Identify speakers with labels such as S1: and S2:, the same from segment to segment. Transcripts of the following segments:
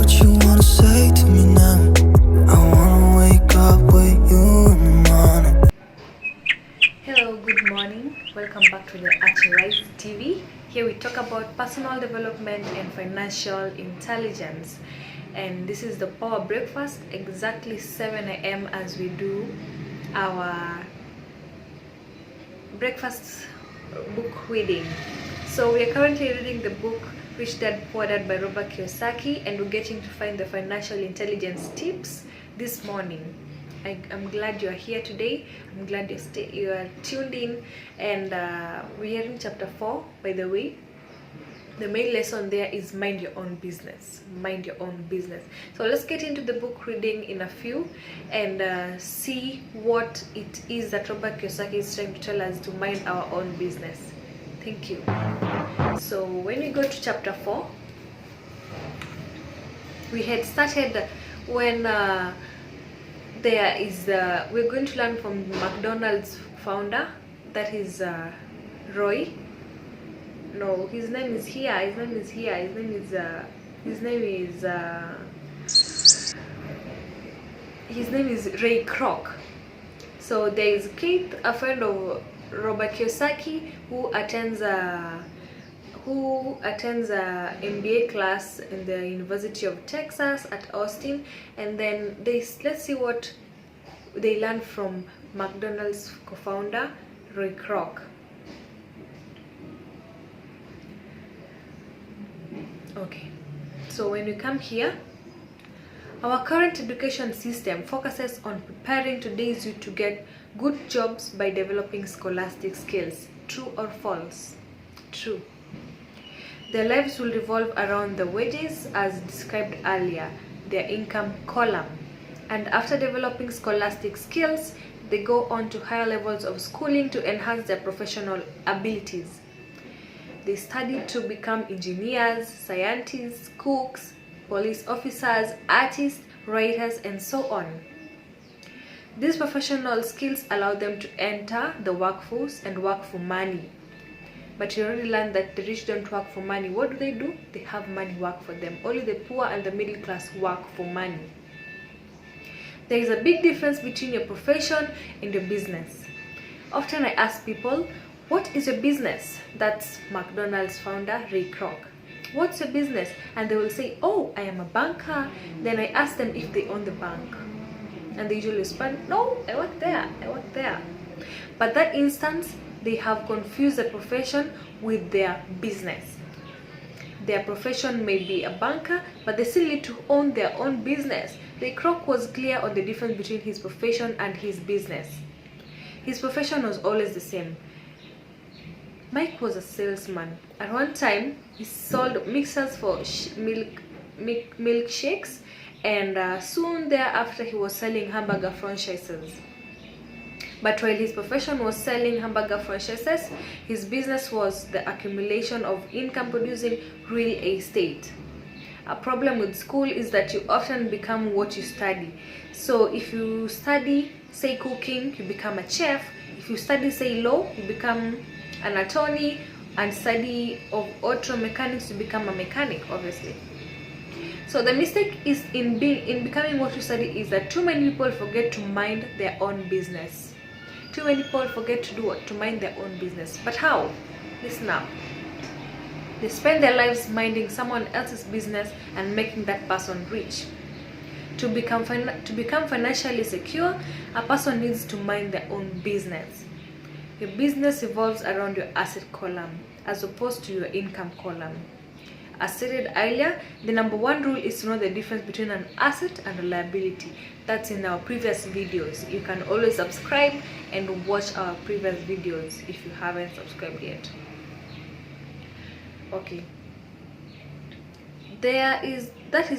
S1: what you wanna say to me now. I wanna wake up with you in the morning.
S2: Hello, good morning. Welcome back to the TRACY TV. Here we talk about personal development and financial intelligence. And this is the Power Breakfast, exactly 7 a.m. as we do our breakfast book reading. So we are currently reading the book Rich Dad Poor Dad by Robert Kiyosaki, and we're getting to find the financial intelligence tips this morning. I'm glad you are here today. I'm glad you are tuned in, and we're in chapter 4, by the way. The main lesson there is mind your own business. Mind your own business. So let's get into the book reading in a few and see what it is that Robert Kiyosaki is trying to tell us to mind our own business. Thank you. So when we go to chapter 4, we had started when we're going to learn from McDonald's founder, that is Roy. No, his name is here. His name is Ray Kroc. So there is Keith, a friend of Robert Kiyosaki, who attends a MBA class in the University of Texas at Austin, and then let's see what they learn from McDonald's co-founder Ray Kroc. Okay, so when we come here, our current education system focuses on preparing today's youth to get good jobs by developing scholastic skills. True or false? True. Their lives will revolve around the wages as described earlier, their income column. And after developing scholastic skills, they go on to higher levels of schooling to enhance their professional abilities. They study to become engineers, scientists, cooks, police officers, artists, writers, and so on. These professional skills allow them to enter the workforce and work for money. But you already learned that the rich don't work for money. What do? They have money work for them. Only the poor and the middle class work for money. There is a big difference between your profession and your business. Often I ask people, what is your business? That's McDonald's founder Ray Kroc. What's your business? And they will say, oh, I am a banker. Then I ask them if they own the bank. And they usually respond, no, I work there. But that instance, they have confused the profession with their business. Their profession may be a banker, but they still need to own their own business. Ray Kroc was clear on the difference between his profession and his business. His profession was always the same. Mike was a salesman. At one time, he sold mixers for milkshakes, and soon thereafter he was selling hamburger franchises. But while his profession was selling hamburger franchises, his business was the accumulation of income producing real estate. A problem with school is that you often become what you study. So if you study, say, cooking, you become a chef. If you study, say, law, you become an attorney, and study of auto mechanics, you become a mechanic, obviously. So the mistake is in becoming what you study is that too many people forget to mind their own business. Too many people forget to do what? To mind their own business. But how? Listen up. They spend their lives minding someone else's business and making that person rich. To become financially secure, a person needs to mind their own business. Your business revolves around your asset column as opposed to your income column. As stated earlier, the number one rule is to know the difference between an asset and a liability. That's in our previous videos. You can always subscribe and watch our previous videos if you haven't subscribed yet. Okay. That is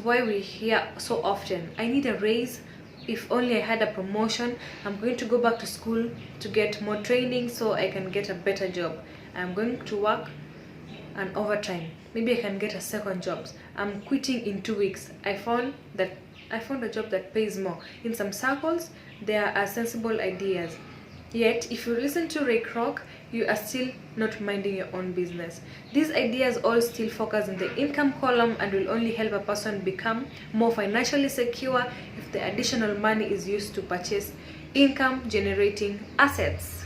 S2: why we hear so often, I need a raise. If only I had a promotion. I'm going to go back to school to get more training so I can get a better job. I'm going to work an overtime. Maybe I can get a second job. I'm quitting in 2 weeks. I found a job that pays more. In some circles, there are sensible ideas. Yet, if you listen to Ray Kroc, you are still not minding your own business. These ideas all still focus on the income column and will only help a person become more financially secure if the additional money is used to purchase income generating assets.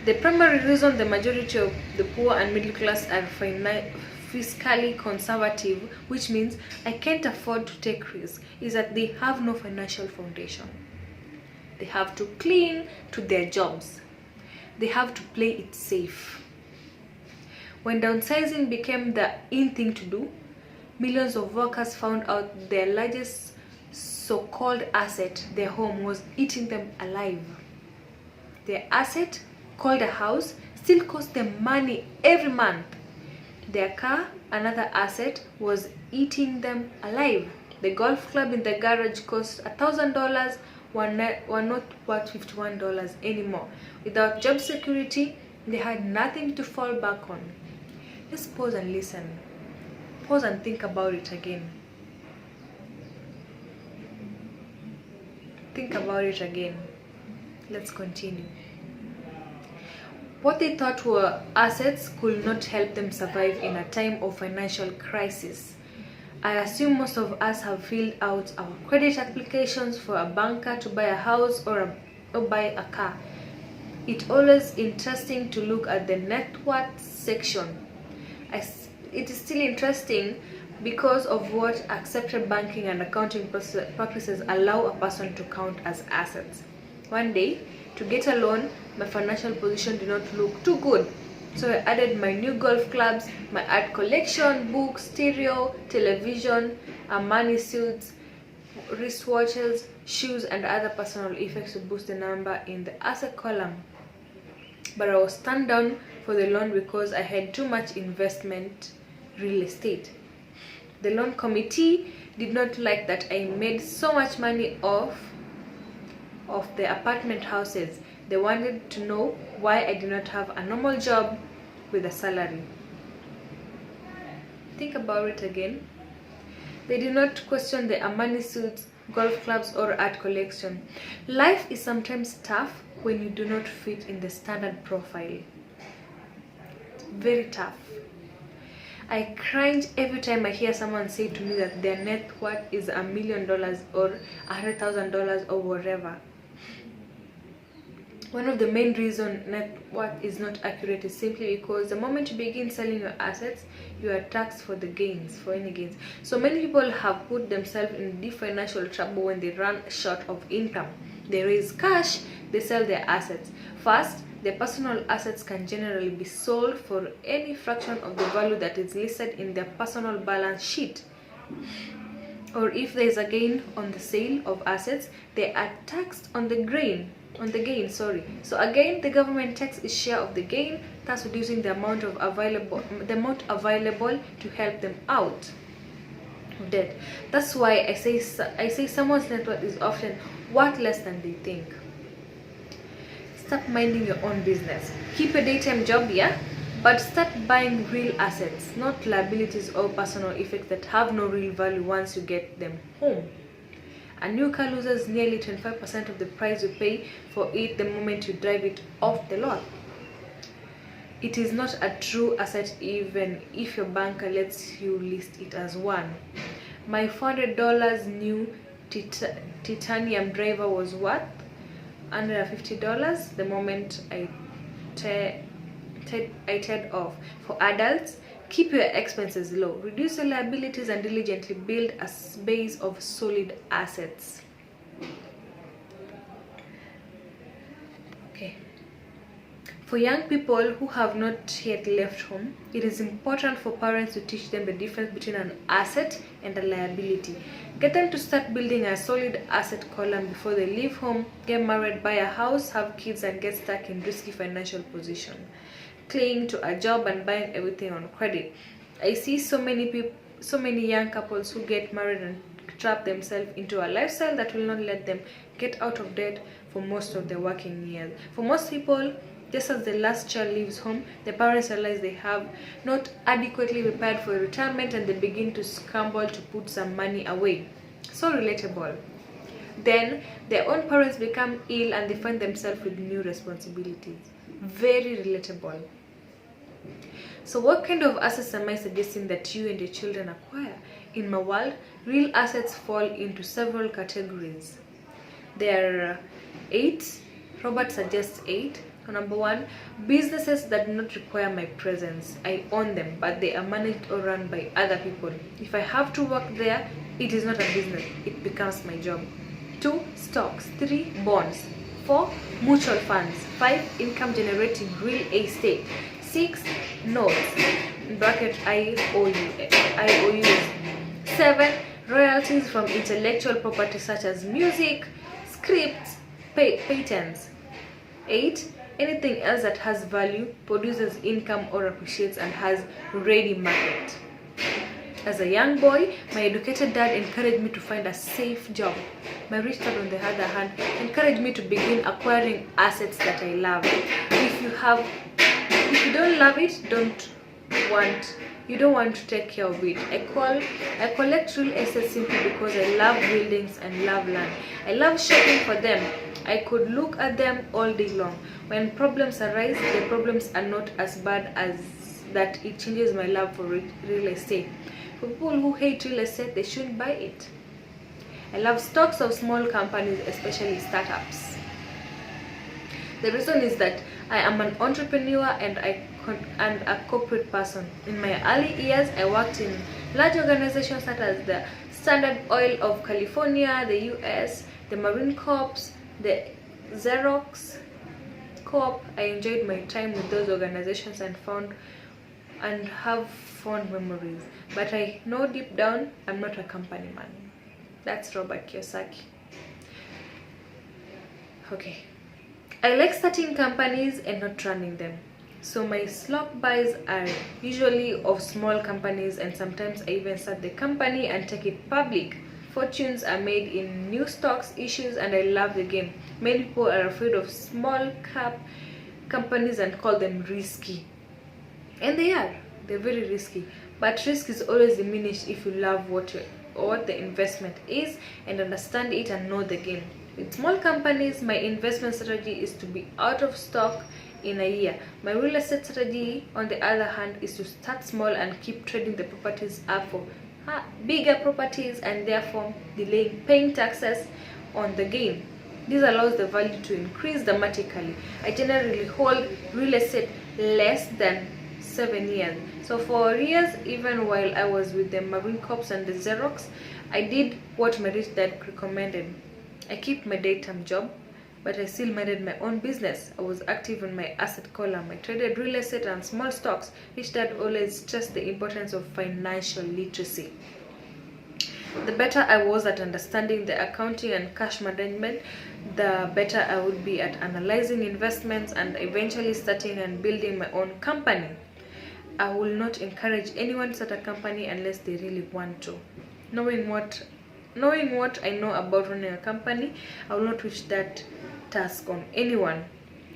S2: The primary reason the majority of the poor and middle class are fiscally conservative, which means I can't afford to take risks, is that they have no financial foundation. They have to cling to their jobs. They have to play it safe. When downsizing became the in thing to do, millions of workers found out their largest so-called asset, their home, was eating them alive. Their asset, called a house, still cost them money every month. Their car, another asset, was eating them alive. The golf club in the garage cost $1,000, were not worth $51 anymore. Without job security, they had nothing to fall back on. Just pause and listen. Pause and think about it again. Think about it again. Let's continue. What they thought were assets could not help them survive in a time of financial crisis. I assume most of us have filled out our credit applications for a banker to buy a house or buy a car. It's always interesting to look at the net worth section. It is still interesting because of what accepted banking and accounting practices allow a person to count as assets. One day, to get a loan, my financial position did not look too good. So I added my new golf clubs, my art collection, books, stereo, television, money suits, wristwatches, shoes, and other personal effects to boost the number in the asset column. But I was turned down for the loan because I had too much investment real estate. The loan committee did not like that I made so much money off the apartment houses. They wanted to know why I did not have a normal job with a salary. Think about it again. They did not question the Armani suits, golf clubs, or art collection. Life is sometimes tough when you do not fit in the standard profile. Very tough. I cringe every time I hear someone say to me that their net worth is $1 million or $100,000 or whatever. One of the main reasons net worth is not accurate is simply because the moment you begin selling your assets, you are taxed for the gains, for any gains. So many people have put themselves in deep financial trouble when they run short of income. They raise cash, they sell their assets. First, their personal assets can generally be sold for any fraction of the value that is listed in their personal balance sheet. Or if there is a gain on the sale of assets, they are taxed on the gain. So again, the government takes its share of the gain, thus reducing the amount available to help them out of debt. That's why I say someone's net worth is often worth less than they think. Stop minding your own business. Keep a daytime job, yeah, but start buying real assets, not liabilities or personal effects that have no real value once you get them home. A new car loses nearly 25% of the price you pay for it the moment you drive it off the lot. It is not a true asset even if your banker lets you list it as one. My $400 new titanium driver was worth $150 the moment I teared off. For adults, keep your expenses low, reduce your liabilities, and diligently build a base of solid assets. Okay. For young people who have not yet left home, it is important for parents to teach them the difference between an asset and a liability. Get them to start building a solid asset column before they leave home, get married, buy a house, have kids, and get stuck in risky financial position, clinging to a job and buying everything on credit. I see so many young couples who get married and trap themselves into a lifestyle that will not let them get out of debt for most of their working years. For most people, just as the last child leaves home, the parents realize they have not adequately prepared for retirement and they begin to scramble to put some money away. So relatable. Then their own parents become ill and they find themselves with new responsibilities. Very relatable. So what kind of assets am I suggesting that you and your children acquire? In my world, real assets fall into several categories. There are 8. Robert suggests 8. Number 1, businesses that do not require my presence. I own them, but they are managed or run by other people. If I have to work there, it is not a business, it becomes my job. 2, stocks. 3, bonds. 4, mutual funds. 5, income generating real estate. 6, notes, bracket IOUs. 7, royalties from intellectual property such as music, scripts, patents. 8, anything else that has value, produces income or appreciates and has ready market. As a young boy, my educated dad encouraged me to find a safe job. My rich dad, on the other hand, encouraged me to begin acquiring assets that I love. If you don't love it, you don't want to take care of it. I collect real estate simply because I love buildings and love land. I love shopping for them. I could look at them all day long. When problems arise, the problems are not as bad as that it changes my love for real estate. For people who hate real estate, they shouldn't buy it. I love stocks of small companies, especially startups. The reason is that I am an entrepreneur and a corporate person. In my early years, I worked in large organizations such as the Standard Oil of California, the US, the Marine Corps, the Xerox Corp. I enjoyed my time with those organizations and have fond memories. But I know deep down, I'm not a company man. That's Robert Kiyosaki. Okay. I like starting companies and not running them. So my stock buys are usually of small companies, and sometimes I even start the company and take it public. Fortunes are made in new stocks issues, and I love the game. Many people are afraid of small cap companies and call them risky. And they're very risky. But risk is always diminished if you love what the investment is and understand it and know the game. With small companies, my investment strategy is to be out of stock in a year. My real estate strategy, on the other hand, is to start small and keep trading the properties up for bigger properties and therefore delaying paying taxes on the gain. This allows the value to increase dramatically. I generally hold real estate less than 7 years. So for years, even while I was with the Marine Corps and the Xerox, I did what my rich dad recommended. I kept my daytime job, but I still managed my own business. I was active in my asset column. I traded real estate and small stocks. Rich dad always stressed the importance of financial literacy. The better I was at understanding the accounting and cash management, the better I would be at analyzing investments and eventually starting and building my own company. I will not encourage anyone to start a company unless they really want to. Knowing what I know about running a company, I will not wish that task on anyone.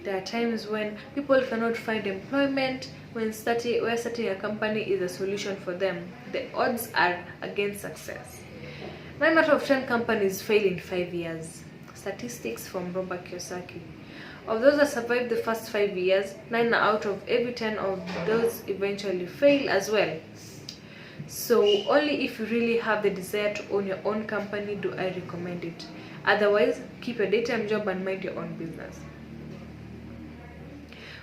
S2: There are times when people cannot find employment where starting a company is a solution for them. The odds are against success. 9 out of 10 companies fail in 5 years. Statistics from Robert Kiyosaki. Of those that survive the first 5 years, 9 out of every 10 of those eventually fail as well. So only if you really have the desire to own your own company do I recommend it. Otherwise, keep a daytime job and mind your own business.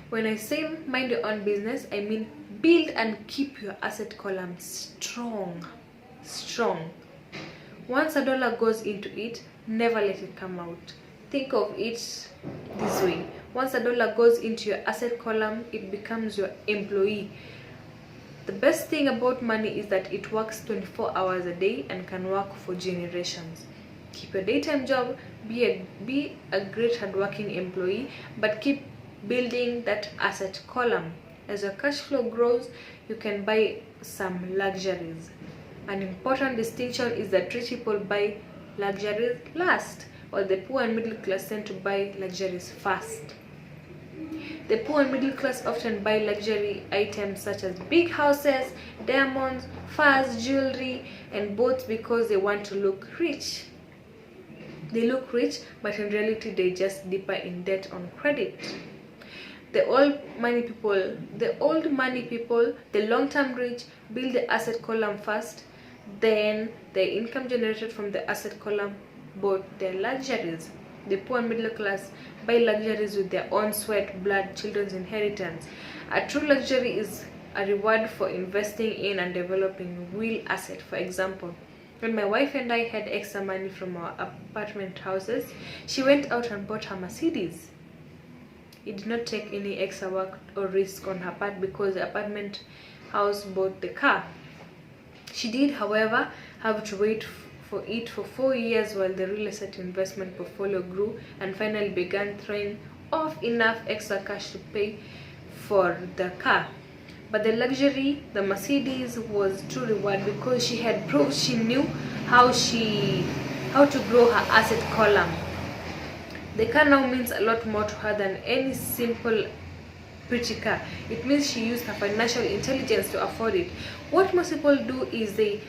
S2: When I say mind your own business, I mean build and keep your asset column strong. Once a dollar goes into it, never let it come out. Think of it this way. Once a dollar goes into your asset column, it becomes your employee. The best thing about money is that it works 24 hours a day and can work for generations. Keep your daytime job, be a great hardworking employee, but keep building that asset column. As your cash flow grows, you can buy some luxuries. An important distinction is that rich people buy luxuries last, while the poor and middle class tend to buy luxuries first. The poor and middle class often buy luxury items such as big houses, diamonds, furs, jewelry, and boats because they want to look rich. They look rich, but in reality they're just deeper in debt on credit. The old money people, the long-term rich, build the asset column first, then the income generated from the asset column bought their luxuries. The poor and middle class buy luxuries with their own sweat, blood, children's inheritance. A true luxury is a reward for investing in and developing real asset. For example, when my wife and I had extra money from our apartment houses, she went out and bought her Mercedes. It did not take any extra work or risk on her part because the apartment house bought the car. She did, however, have to wait for it for 4 years while the real estate investment portfolio grew and finally began throwing off enough extra cash to pay for the car. But the luxury, the Mercedes, was true reward because she had proved she knew how to grow her asset column. The car now means a lot more to her than any simple pretty car. It means she used her financial intelligence to afford it. What most people do is they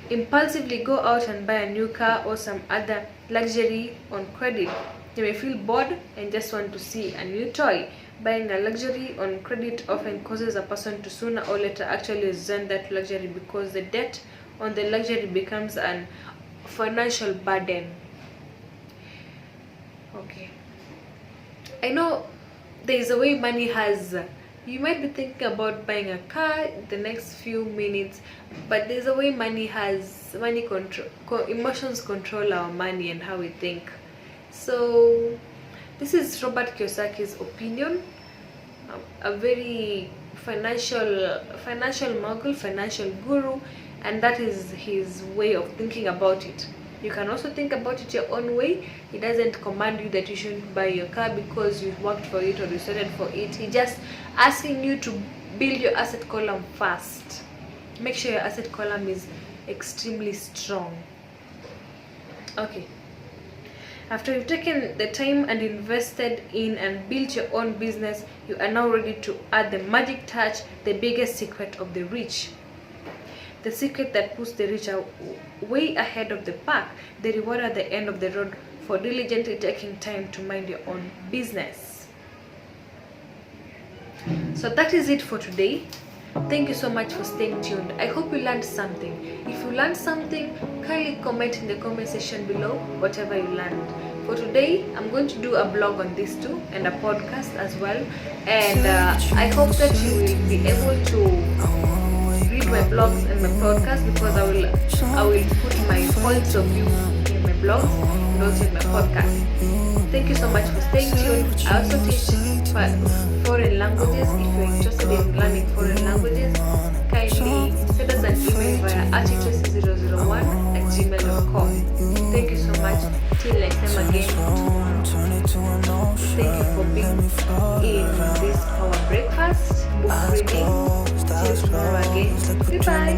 S2: impulsively go out and buy a new car or some other luxury on credit. They may feel bored and just want to see a new toy. Buying a luxury on credit often causes a person to sooner or later actually resent that luxury because the debt on the luxury becomes an financial burden. Okay, I know there is a way money has. You might be thinking about buying a car in the next few minutes, but there's a way money has emotions control our money and how we think. So this is Robert Kiyosaki's opinion, a very financial mogul, financial guru, and that is his way of thinking about it. You can also think about it your own way. He doesn't command you that you shouldn't buy your car because you worked for it or you studied for it. He just asking you to build your asset column first. Make sure your asset column is extremely strong. Okay, after you've taken the time and invested in and built your own business, you are now ready to add the magic touch, the biggest secret of the rich. The secret that puts the rich way ahead of the pack, the reward at the end of the road for diligently taking time to mind your own business. So that is it for today. Thank you so much for staying tuned. I hope you learned something. If you learned something, kindly comment in the comment section below whatever you learned. For today, I'm going to do a blog on this too and a podcast as well. And I hope that you will be able to read my blogs and my podcast because I will put my points of view in my blogs and also in my podcast. Thank you so much for staying tuned. I also teach foreign languages. If you're interested in learning foreign languages, kindly send us an email via tracy001@gmail.com. Thank you so much. Till next time again. Thank you for being in this our breakfast book reading. Till tomorrow again. Goodbye.